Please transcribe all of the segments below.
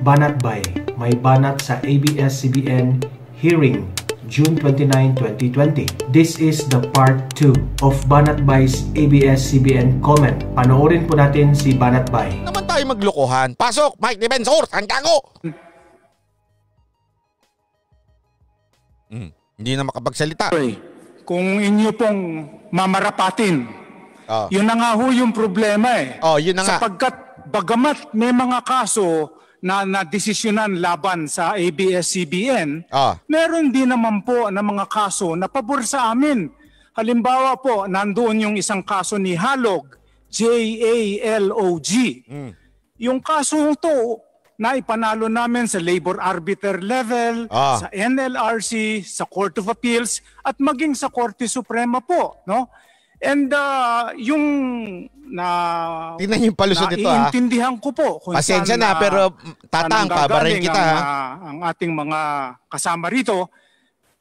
Banatbay, may banat sa ABS-CBN hearing June 29, 2020. This is the part 2 of Banatbay's ABS-CBN comment. Panoorin po natin si Banatbay. Naman tayo maglokohan. Pasok, Mike Defensor, Santiago! Hindi na makapagsalita. Kung inyo pong mamarapatin, yun na nga ho yung problema eh. Yun na nga. Sapagkat bagamat may mga kaso na nadesisyonan laban sa ABS-CBN, meron din naman po na mga kaso na pabor sa amin. Halimbawa po, nandoon yung isang kaso ni Halog, J-A-L-O-G. Yung kaso to, na ipanalo namin sa labor arbiter level, sa NLRC, sa Court of Appeals, at maging sa Korte Suprema po, no? And yung tingnan yung palusot nito naiintindihan ko po kung pasensya na pero tatang pabarin kita ang ating mga kasama rito.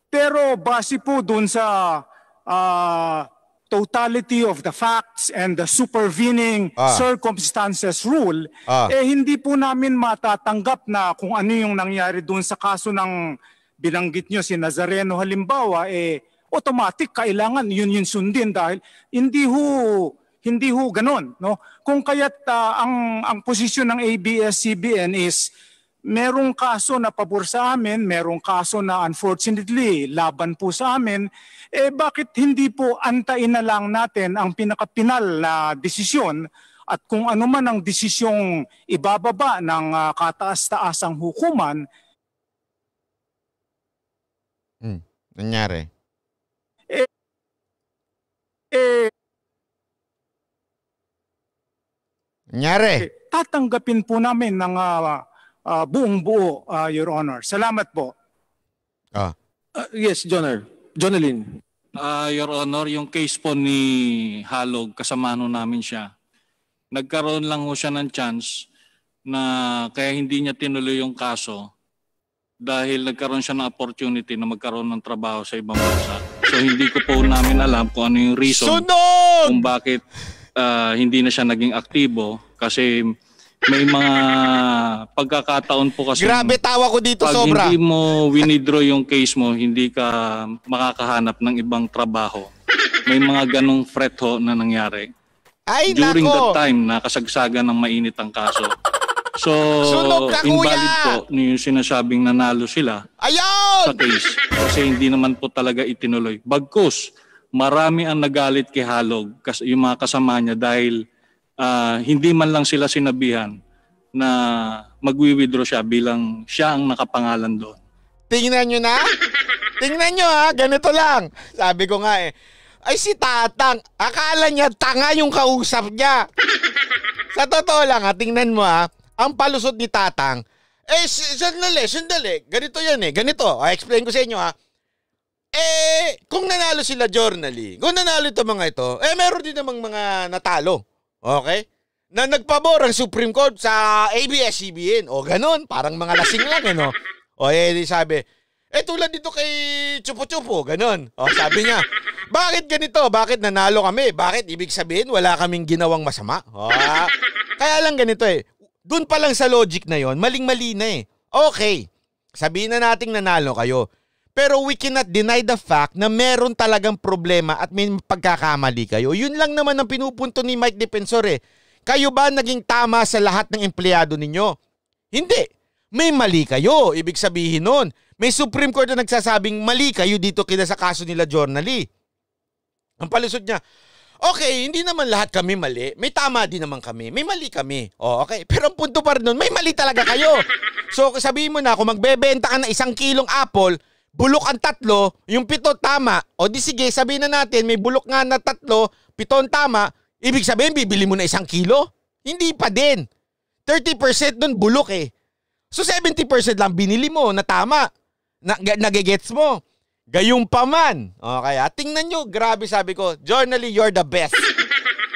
Pero base po dun sa totality of the facts and the supervening circumstances rule, hindi po namin matatanggap na kung ano yung nangyari dun sa kaso ng binanggit nyo si Nazareno halimbawa, automatic kailangan yun sundin dahil hindi ho ganon, no? Kung kaya't ang posisyon ng ABS-CBN is merong kaso na pabor sa amin, merong kaso na unfortunately laban po sa amin, bakit hindi po antayin na lang natin ang pinakapinal na desisyon at kung ano man ang desisyong ibababa ng kataas-taasang hukuman. Nangyari? Nangyari? Tatanggapin po namin ng buong buo, Your Honor. Salamat po. Yes, Jonalyn. Your Honor, yung case po ni Halog, kasama namin siya. Nagkaroon lang ho siya ng chance na kaya hindi niya tinuloy yung kaso dahil nagkaroon siya ng opportunity na magkaroon ng trabaho sa ibang bansa. So hindi ko po namin alam kung ano yung reason kung bakit hindi na siya naging aktibo kasi may mga pagkakataon po kasi grabe tawa ko dito pag sobra. Hindi mo winidraw yung case mo, hindi ka makakahanap ng ibang trabaho. May mga ganong threat ho na nangyari. During that time na kasagsagan ng mainit ang kaso. So, invalid po yung sinasabing nanalo sila sa case kasi hindi naman po talaga itinuloy. Bagkus, marami ang nagalit kay Halog, yung mga kasama niya dahil hindi man lang sila sinabihan na magwi-withdraw siya bilang siya ang nakapangalan doon. Tingnan nyo na? Tingnan nyo ganito lang. Sabi ko nga ay si Tatang, akala niya tanga yung kausap niya. Sa totoo lang tingnan mo ang palusot ni Tatang, sandali, ganito yan ganito, explain ko sa inyo kung nanalo sila journally, kung nanalo ito mga ito, meron din namang mga natalo. Okay? Na nagpabor ang Supreme Court sa ABS-CBN. Ganon. Parang mga lasing lang, no? Di sabi, tulad dito kay Chupo-Chupo. Ganon. Sabi niya, bakit ganito? Bakit nanalo kami? Bakit? Ibig sabihin, wala kaming ginawang masama. Kaya lang ganito Doon pa lang sa logic na yon, maling-mali na Okay. Sabihin na nating nanalo kayo. Pero we cannot deny the fact na meron talagang problema at may pagkakamali kayo. Yun lang naman ang pinupunto ni Mike Defensor Kayo ba naging tama sa lahat ng empleyado ninyo? Hindi. May mali kayo. Ibig sabihin nun, may Supreme Court na nagsasabing mali kayo dito kina sa kaso nila journally. Ang palusot niya, okay, hindi naman lahat kami mali. May tama din naman kami. May mali kami. Okay. Pero ang punto pa rin nun, may mali talaga kayo. So sabihin mo na, kung magbebenta ka ng 1 kilong apple, bulok ang 3, yung 7 tama. Di sige, sabihin na natin, may bulok nga na 3, 7 tama. Ibig sabihin, bibili mo na 1 kilo? Hindi pa din. 30% dun bulok So 70% lang binili mo na tama. Nagigets mo. Gayong pa man. Okay, tingnan nyo, grabe sabi ko, journally, you're the best.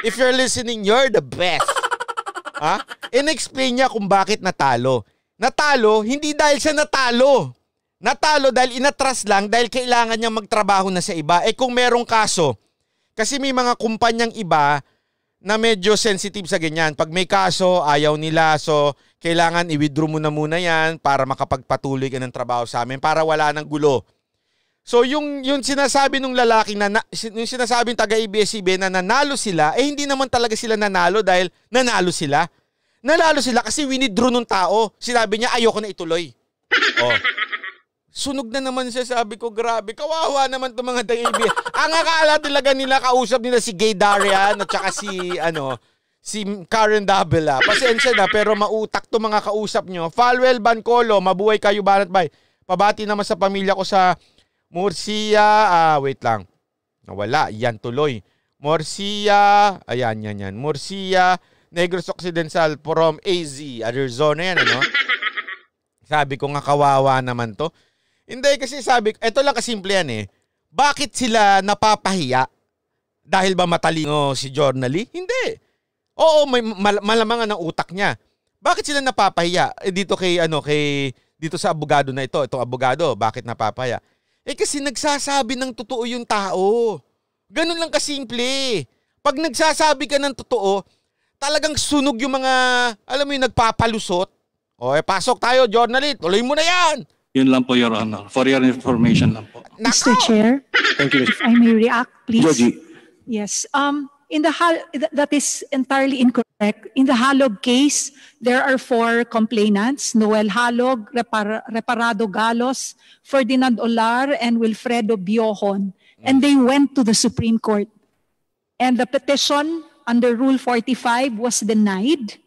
If you're listening, you're the best. In-explain niya kung bakit natalo. Natalo, hindi dahil siya natalo. Natalo dahil inatras lang dahil kailangan niya magtrabaho na sa iba. Kung merong kaso, kasi may mga kumpanyang iba na medyo sensitive sa ganyan. Pag may kaso, ayaw nila. So, kailangan i-withdraw mo na muna yan para makapagpatuloy ka ng trabaho sa amin para wala ng gulo. So, yung sinasabi nung lalaki, yung sinasabing taga-ABS-CBN na nanalo sila, hindi naman talaga sila nanalo dahil nanalo sila. Nanalo sila kasi winidraw nung tao. Sinabi niya, ayoko na ituloy. Oh. Sunog na naman siya, sabi ko, grabe, kawawa naman itong mga taga-ABS. Ang akala talaga nila, kausap nila si Gay Darian at saka si Karen Davila. Pasensya na, pero mautak to mga kausap nyo. Falwell Bancolo, mabuhay kayo, Banat Bay. Pabati naman sa pamilya ko sa Murcia. Wait lang. Nawala, yan tuloy. Murcia, ayan, yan. Murcia, Negros Occidental from AZ, Arizona yan, ano? Sabi ko nga, kawawa naman to. Hindi, kasi sabi ko, eto lang kasimple yan eh. Bakit sila napapahiya? Dahil ba matalino si Journally? Hindi. Oo, may malamangan ng utak niya. Bakit sila napapahiya? Dito dito sa abogado na ito, itong abogado, bakit napapahiya? Kasi nagsasabi ng totoo yung tao. Ganun lang kasimple. Pag nagsasabi ka ng totoo, talagang sunog yung mga, alam mo yung nagpapalusot. Pasok tayo, Journally, tuloy mo na yan. Yun lang po, Your Honor. For your information lang po. Mr. Chair, Thank you. if I may react, please. Joji. Yes. That is entirely incorrect. In the Halog case, there are 4 complainants: Noel Halog, Reparado Galos, Ferdinand Olar, and Wilfredo Biohon. And they went to the Supreme Court. And the petition under Rule 45 was denied.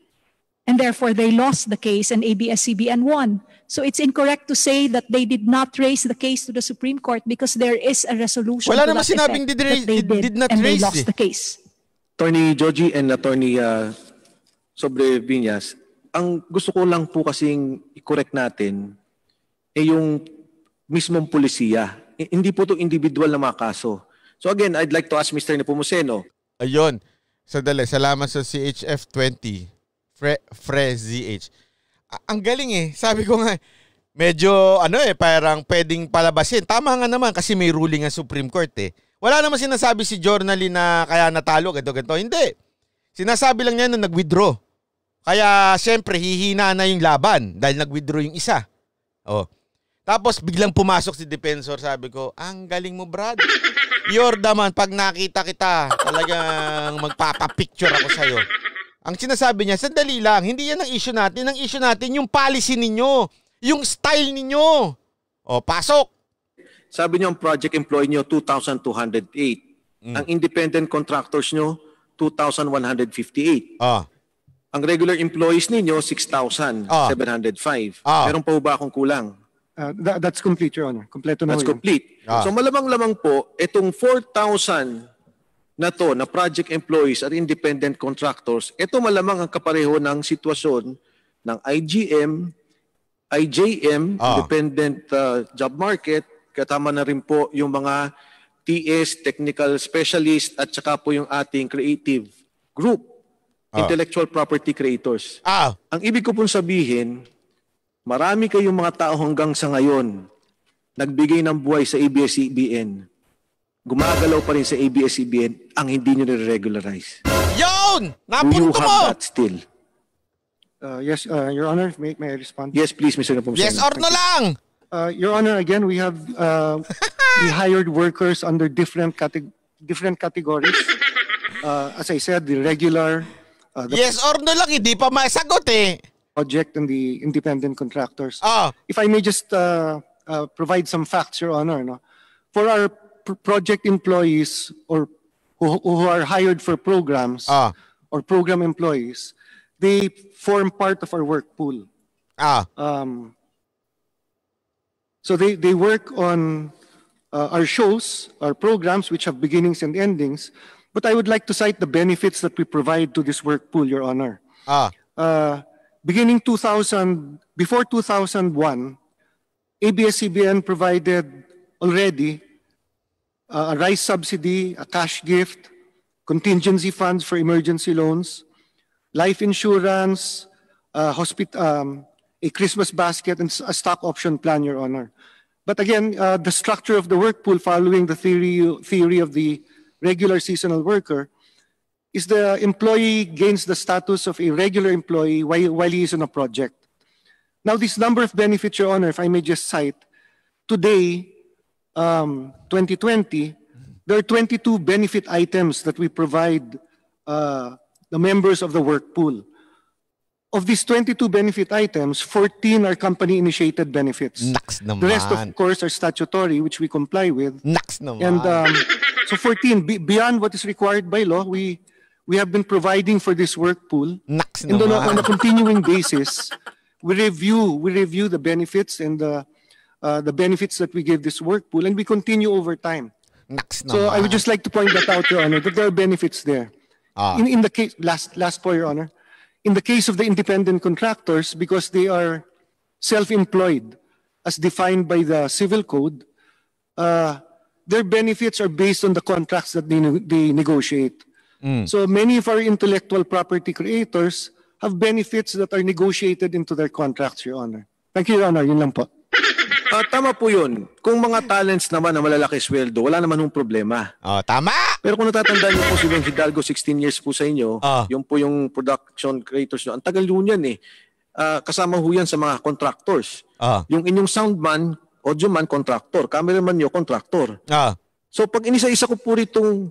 And therefore, they lost the case and ABS-CBN won. So it's incorrect to say that they did not raise the case to the Supreme Court because there is a resolution Wala to naman that sinabing effect did not and they raise lost the case. Attorney Joji and Attorney Sobre Viñas, ang gusto ko lang po kasing i-correct natin yung mismong polisiya. Hindi po ito individual na mga kaso. So again, I'd like to ask Mr. Nepomuceno. Ayun. Sadali. Salamat sa CHF20. FreZH. Ang galing eh. Sabi ko nga, medyo parang pwedeng palabasin. Tama nga naman kasi may ruling ang Supreme Court eh. Wala naman sinasabi si Journally na kaya natalo, ganito. Hindi. Sinasabi lang niya na nag-withdraw. Kaya siyempre hihina na yung laban dahil nag-withdraw yung isa. Tapos biglang pumasok si Defensor. Sabi ko, ang galing mo, Brad. Yordaman, pag nakita kita, talagang magpapapicture ako sa'yo. Ang sinasabi niya, sandali lang, hindi yan ang issue natin. Ang issue natin, yung policy ninyo, yung style ninyo. Pasok. Sabi niyo ang project employee niyo 2,208. Ang independent contractors niyo 2,158. Ang regular employees ninyo 6,705. Meron pa ba akong kulang? That's complete, Your Honor. Kompleto na. That's complete. So malamang-lamang po, itong 4,000 na to, na project employees at independent contractors, ito malamang ang kapareho ng sitwasyon ng IGM, IJM, Independent Job Market, katama na rin po yung mga TS, Technical Specialist, at saka po yung ating creative group, Intellectual Property Creators. Ang ibig ko pong sabihin, marami kayong mga tao hanggang sa ngayon nagbigay ng buhay sa ABS-CBN. Gumagalaw pa rin sa ABS-CBN ang hindi nyo nire-regularize. Yun! Do you Napunto mo! have that still? Yes, Your Honor, may I respond? Yes, please, Mr. Nepomuceno. Yes or no lang! Your Honor, again, we have we hired workers under different categories. As I said, the regular, the yes or no lang, hindi pa masagot eh. project and the independent contractors. Ah. If I may just provide some facts, Your Honor, no? For our project employees or who are hired for programs or program employees, they form part of our work pool. So they work on our shows, our programs, which have beginnings and endings. But I would like to cite the benefits that we provide to this work pool, Your Honor. Beginning before 2001, ABS-CBN provided already a rice subsidy, a cash gift, contingency funds for emergency loans, life insurance, a Christmas basket, and a stock option plan, Your Honor. But again, the structure of the work pool following the theory of the regular seasonal worker, is the employee gains the status of a regular employee while he is on a project. Now, this number of benefits, Your Honor, if I may just cite, today, 2020, there are 22 benefit items that we provide the members of the work pool. Of these 22 benefit items, 14 are company-initiated benefits. Naks naman. The rest, of course, are statutory, which we comply with. Naks naman. And so 14, beyond what is required by law, we have been providing for this work pool. Naks And naman. on a continuing basis, we review the benefits and the benefits that we give this work pool, and we continue over time. Naks naman. So I would just like to point that out, Your Honor, that there are benefits there. In the case, last point, Your Honor, in the case of the independent contractors, because they are self-employed, as defined by the Civil Code, their benefits are based on the contracts that they negotiate. So many of our intellectual property creators have benefits that are negotiated into their contracts, Your Honor. Thank you, Your Honor. Yun lang po. Tama po yun. Kung mga talents naman na malalaki sweldo, wala naman yung problema. Tama! Pero kung natatandaan niyo po si Don Hidalgo, 16 years po sa inyo, yung po yung production creators nyo. Ang tagal nyo yan eh. Kasama ho yan sa mga contractors. Yung inyong soundman, audioman, contractor. Cameraman nyo, contractor. So pag inisa-isa ko po ritong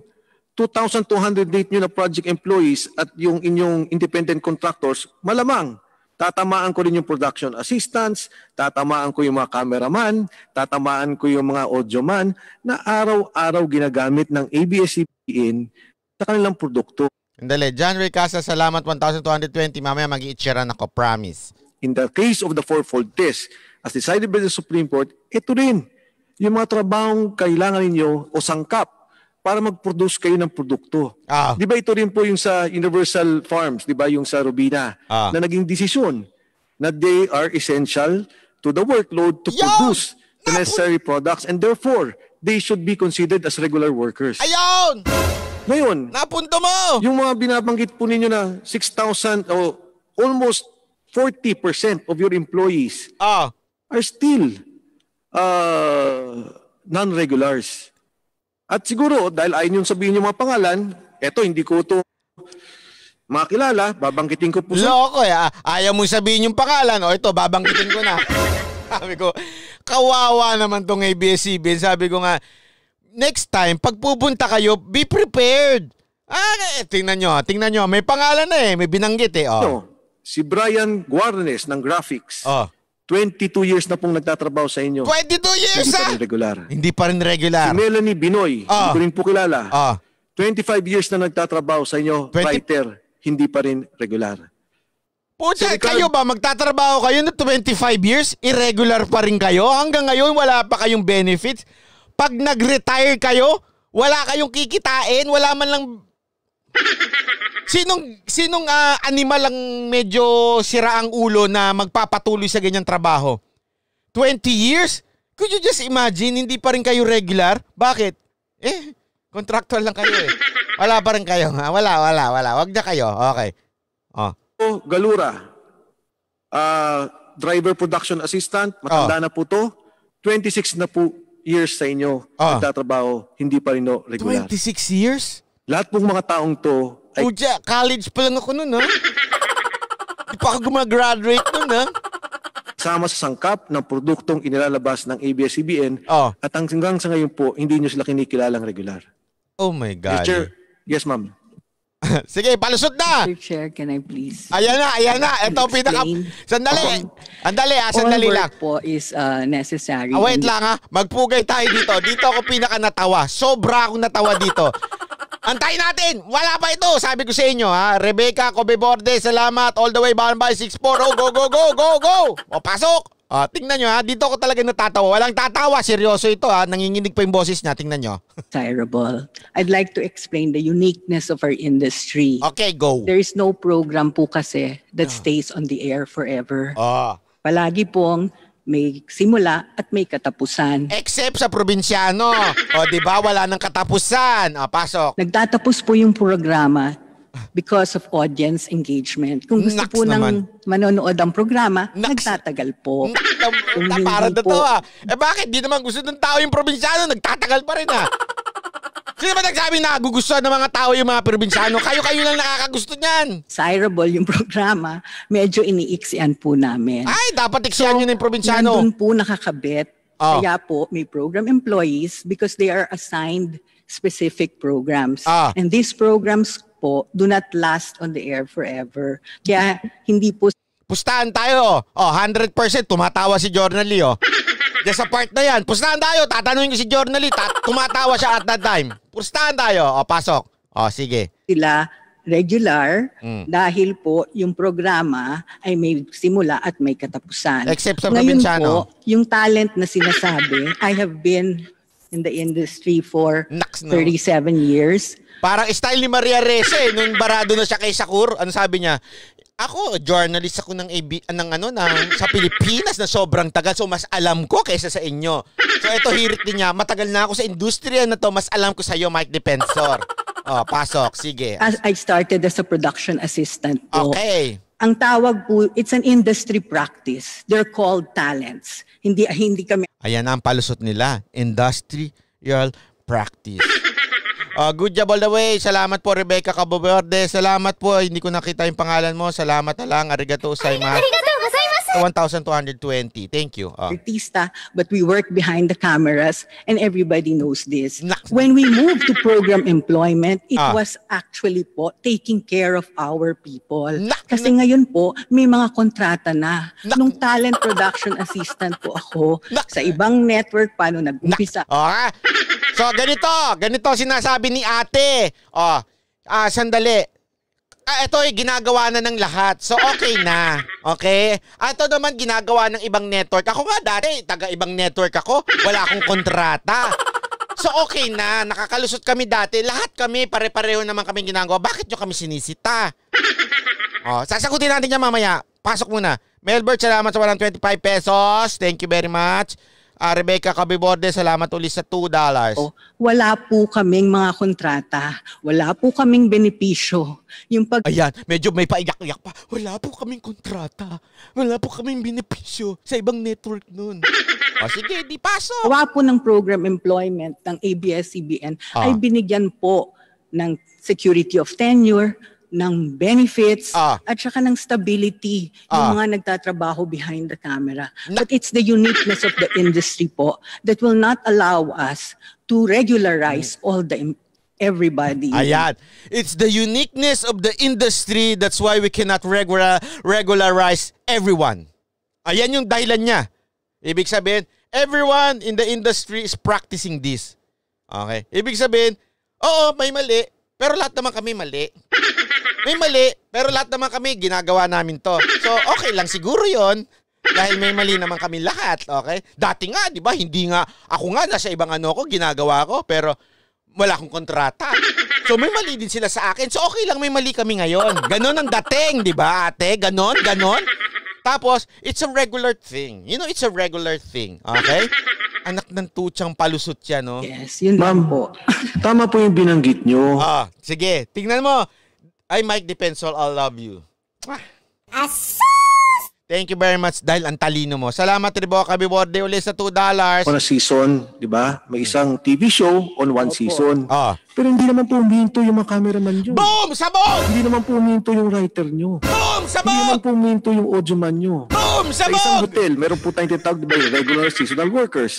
2,208 nyo na project employees at yung inyong independent contractors, malamang tatamaan ko rin yung production assistants, tatamaan ko yung mga cameraman, tatamaan ko yung mga audioman na araw-araw ginagamit ng ABS-CBN sa kanilang produkto. Andali, John Ray Casa, salamat 1,220. Mamaya mag-i-itcheran ako, promise. In the case of the fourfold test, as decided by the Supreme Court, ito rin, yung mga trabahong kailangan ninyo o sangkap para mag-produce kayo ng produkto. Di ba ito rin po yung sa Universal Farms, di ba yung sa Robina, na naging desisyon na they are essential to the workload to produce the necessary products and therefore they should be considered as regular workers. Ayun! Ngayon, napunto mo! Yung mga binabanggit po ninyo na 6,000 o almost 40% of your employees are still non-regulars. At siguro, dahil ayaw nyo sabihin yung mga pangalan, eto, hindi ko ito makilala, babangkitin ko po sa... Loko ayaw mo sabihin yung pangalan, o ito, babangkitin ko na. Sabi ko, kawawa naman tong ABS-CBN. Sabi ko nga, next time, pag pupunta kayo, be prepared. Tingnan nyo, may pangalan na may binanggit Si Brian Guarnes ng Graphics. 22 years na pong nagtatrabaho sa inyo. 22 years Hindi pa rin regular. Hindi pa rin regular. Si Melanie Binoy, hindi ko rin po kilala. 25 years na nagtatrabaho sa inyo, writer, hindi pa rin regular. Puta, kayo ba magtatrabaho kayo na 25 years, irregular pa rin kayo? Hanggang ngayon wala pa kayong benefits? Pag nag-retire kayo, wala kayong kikitain, wala man lang... Sinong animal ang medyo sira ang ulo na magpapatuloy sa ganyang trabaho? 20 years? Could you just imagine, hindi pa rin kayo regular? Bakit? Contractual lang kayo Wala pa rin kayo. Wala. Wag na kayo. Okay. Galura, driver production assistant, matanda na po to. 26 na po years sa inyo nagtatrabaho, hindi pa rin regular. 26 years? Lahat pong mga taong to ay... college pa lang ako nun, Hindi pa ako gumagraduate nun, Sama sa sangkap ng produktong inilalabas ng ABS-CBN at hanggang sa ngayon po, hindi nyo sila kinikilalang regular. Oh my God. Mr. Yes, ma'am. Sige, palusot na! Mr. Chair, can I please? Ayan na. Ito pinaka... Sandali. Sandali lang. All work po is necessary. Wait lang Magpugay tayo dito. Dito ako pinaka natawa. Sobra akong natawa dito. Antayin natin! Wala pa ito! Sabi ko sa inyo, Rebecca Cobeborde, salamat. All the way, Banbay 64. Go! O, pasok! Tingnan nyo, dito ako talaga natatawa. Walang tatawa. Seryoso ito, Nanginginig pa yung boses niya. Tingnan nyo. Desirable. I'd like to explain the uniqueness of our industry. Okay, go. There is no program po kasi that stays on the air forever. Palagi pong may simula at may katapusan. Except sa probinsyano. Di ba? Wala nang katapusan. Pasok. Nagtatapos po yung programa because of audience engagement. Kung gusto po ng manonood ang programa, nagtatagal po. Para na to Bakit? Di naman gusto ng tao yung probinsyano, nagtatagal pa rin Sino ba nagsabi na gugustuhan ng mga tao yung mga probinsyano? Kayo lang nakakagusto niyan. Desirable yung programa, medyo iniiksian po namin. Ay, dapat iksian yun yung probinsyano. Nandun po nakakabit. Kaya po, may program employees because they are assigned specific programs. And these programs po do not last on the air forever. Kaya hindi po... Pustahan tayo. 100% tumatawa si Journally. Diyan sa part na yan. Pustahan tayo. Tatanungin ko si Journally. Tumatawa siya at that time. Pustahan tayo. Pasok. Sige. Sila regular dahil po yung programa ay may simula at may katapusan. Except sa Ngayon probinsyano. po, yung talent na sinasabi, I have been in the industry for 37 years. Parang style ni Maria Reza nung barado na siya kay Shakur. Ano sabi niya? Ako, journalist ako ng sa Pilipinas na sobrang tagal. So, mas alam ko kaysa sa inyo. So, ito hirit din niya. Matagal na ako sa industriya na to. Mas alam ko sa iyo, Mike Defensor. Pasok. Sige. I started as a production assistant po. Okay. Ang tawag po, it's an industry practice. They're called talents. Hindi kami... Ayan ang palusot nila. Industrial practice. Good job all the way. Salamat po, Rebecca Caboberde. Salamat po. Hindi ko nakita yung pangalan mo. Salamat na lang. Arigato gozaimasu. 1,220. Thank you. Artista, but we work behind the cameras and everybody knows this. When we moved to program employment, it was actually po taking care of our people. Kasi ngayon po, may mga kontrata na. Nung talent production assistant po ako sa ibang network, paano nag-umpisa. So, ganito sinasabi ni ate. Sandali. Ito ay ginagawa na ng lahat. So, okay na. Okay? Ito naman ginagawa ng ibang network. Ako nga dati, taga-ibang network ako. Wala akong kontrata. So, okay na. Nakakalusot kami dati. Lahat kami, pare-pareho naman kami ginagawa. Bakit nyo kami sinisita? Sasagutin natin yan mamaya. Pasok muna. Melbert, salamat sa 125 pesos. Thank you very much. Rebecca Cabiborde, salamat ulit sa $2. Wala po kaming mga kontrata. Wala po kaming benepisyo. Ayan, medyo may paiyak-iyak pa. Wala po kaming kontrata. Wala po kaming benepisyo sa ibang network nun. Sige, di pasok. Gawa po ng program employment ng ABS-CBN ay binigyan po ng security of tenure, ng benefits, at saka ng stability yung mga nagtatrabaho behind the camera. But it's the uniqueness of the industry po that will not allow us to regularize everybody. Ayan. It's the uniqueness of the industry, that's why we cannot regularize everyone. Ayan yung dahilan niya. Ibig sabihin, everyone in the industry is practicing this. Okay? Ibig sabihin, oo, may mali, pero lahat naman kami mali. May mali, pero lahat naman kami ginagawa namin to. So, okay lang siguro yon dahil may mali naman kami lahat, okay? Dati nga, di ba, hindi nga, ako nga nasa ibang ko, ginagawa ko, pero wala akong kontrata. So, may mali din sila sa akin. So, okay lang, may mali kami ngayon. Ganon ang dating, di ba, ate? Ganon. Tapos, it's a regular thing. You know, it's a regular thing, okay? Anak ng tutsang palusot siya, no? Yes, yun lang po. Tama po yung binanggit nyo. Sige, tingnan mo. Ay, Mike Defensor, I love you. Thank you very much dahil ang talino mo. Salamat, Rebecca Cabiborde, ulit sa $2. On a season, di ba? May isang TV show on one season. Pero hindi naman po huminto yung mga cameraman nyo. Boom! Sabog! Hindi naman po huminto yung writer nyo. Boom! Sabog! Hindi naman po huminto yung audio man nyo. Boom! Sabog! Sa isang hotel, meron po tayong tinatawag, diba, yung regular seasonal workers.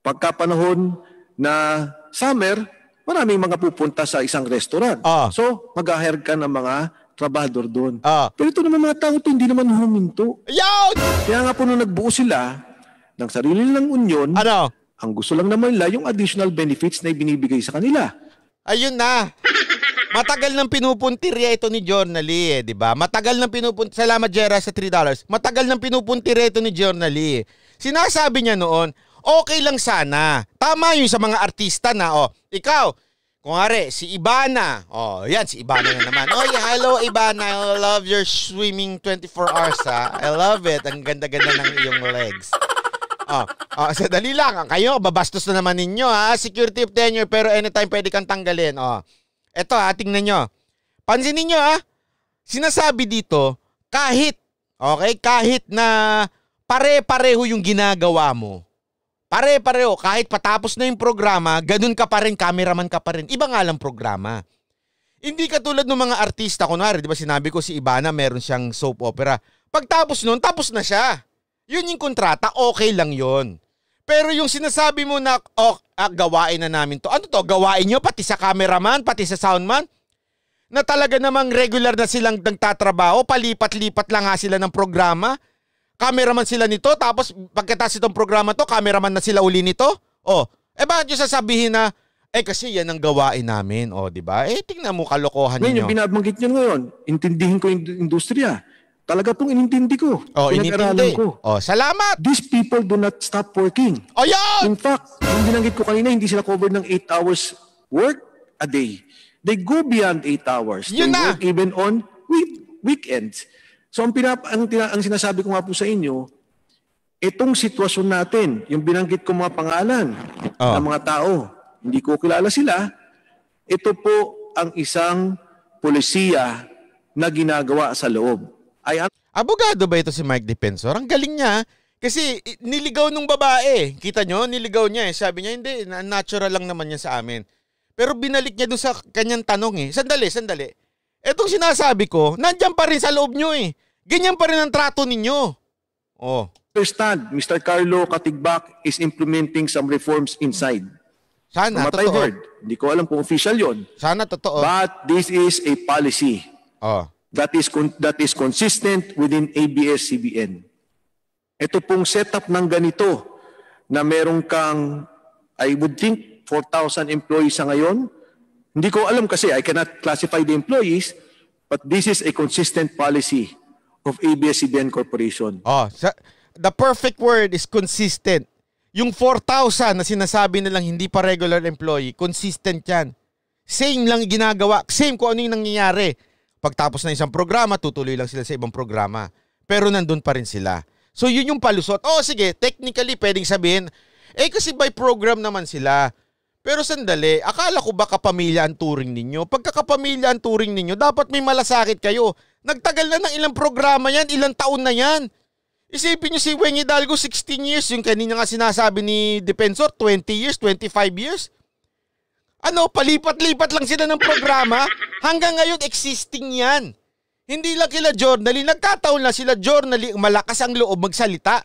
Pagka panahon na summer, maraming mga pupunta sa isang restaurant. So, mag-hire ka ng mga trabador doon. Pero ito naman mga tao ito, hindi naman huminto. Kaya nga po nung nagbuo sila ng sarili nilang union, ang gusto lang naman nila yung additional benefits na ibinibigay sa kanila. Ayun na. Matagal nang pinupuntirya ito ni Journally, di ba? Matagal nang pinupuntirya. Salamat, Jera, sa $3. Matagal nang pinupuntirya ito ni Journally. Sinasabi niya noon, okay lang sana. Tama yun sa mga artista na, ikaw, kunwari, si Ibana. Yan, si Ibana na naman. Hello, Ibana. I love your swimming 24 hours, ha. I love it. Ang ganda-ganda ng iyong legs. Sadali lang. Kayo, babastos na naman ninyo, ha. Security of tenure, pero anytime pwede kang tanggalin. Eto, ha, tingnan nyo. Pansin ninyo, ha. Sinasabi dito, kahit na pare-pareho yung ginagawa mo, Pare-pareho. Kahit patapos na yung programa, ganun ka pa rin, cameraman ka pa rin. Iba nga lang programa. Hindi katulad ng mga artista, kunwari, di ba sinabi ko si Ivana, meron siyang soap opera. Pagtapos nun, tapos na siya. Yun yung kontrata, okay lang yun. Pero yung sinasabi mo na, gawain na namin to. Ano to? Gawain nyo pati sa cameraman, pati sa soundman? Na talaga namang regular na silang nagtatrabaho, palipat-lipat lang nga sila ng programa. Cameraman sila nito, tapos pagkatapos itong programa to, cameraman na sila uli nito? Bakit nyo sasabihin na, kasi yan ang gawain namin, di ba? Tingnan mo kalokohan ninyo. Yung binabanggit nyo ngayon, intindihin ko yung industriya. Talaga pong inintindi ko. Inintindi ko. Salamat! These people do not stop working. Yan! In fact, yung binanggit ko kanina, hindi sila covered ng 8 hours work a day. They go beyond 8 hours. They work even on weekends. So ang sinasabi ko nga po sa inyo, itong sitwasyon natin, yung binanggit ko mga pangalan ng mga tao, hindi ko kilala sila, ito po ang isang polisiya na ginagawa sa loob. Abogado ba ito si Mike Defensor? Ang galing niya. Kasi niligaw nung babae. Kita nyo? Niligaw niya. Sabi niya, hindi, natural lang naman yan sa amin. Pero binalik niya doon sa kanyang tanong . Sandali. Etong sinasabi ko, nandyan pa rin sa loob nyo . Ganyan pa rin ang trato ninyo. Understand, Mr. Carlo Katigbak is implementing some reforms inside. Sana, totoo. Hindi ko alam kung official yon. Sana, totoo. But this is a policy. That is consistent within ABS-CBN. Ito pong setup ng ganito na meron kang, I would think, 4,000 employees sa ngayon. Hindi ko alam kasi I cannot classify the employees, but this is a consistent policy of ABS-CBN Corporation. The perfect word is consistent. Yung 4,000 na sinasabi nilang hindi pa regular employee, consistent yan. Same lang ginagawa. Same kung ano yung nangyayari. Pagtapos na isang programa, tutuloy lang sila sa ibang programa. Pero nandun pa rin sila. So yun yung palusot. Sige, technically pwedeng sabihin, kasi by program naman sila. Pero sandali, akala ko ba kapamilya ang turing ninyo? Pagkakapamilya ang turing ninyo, dapat may malasakit kayo. Nagtagal na ng ilang programa yan, ilang taon na yan. Isipin nyo si Weng Hidalgo, 16 years. Yung kanina nga sinasabi ni Defensor, 20 years, 25 years. Palipat-lipat lang sila ng programa. Hanggang ngayon, existing yan. Hindi lang kila Journally. Nagkataon lang sila Journally, malakas ang loob magsalita.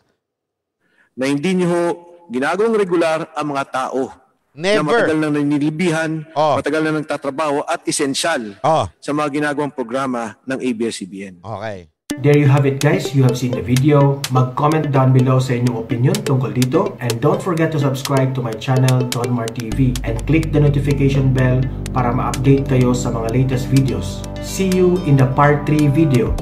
Na hindi nyo ginagawang regular ang mga tao. Never. Na matagal na nanilibihan, matagal na nagtatrabaho at esensyal sa mga ginagawang programa ng ABS-CBN. Okay. There you have it guys, you have seen the video. Mag-comment down below sa inyong opinion tungkol dito. And don't forget to subscribe to my channel, Donmar TV. And click the notification bell para ma-update kayo sa mga latest videos. See you in the part 3 video.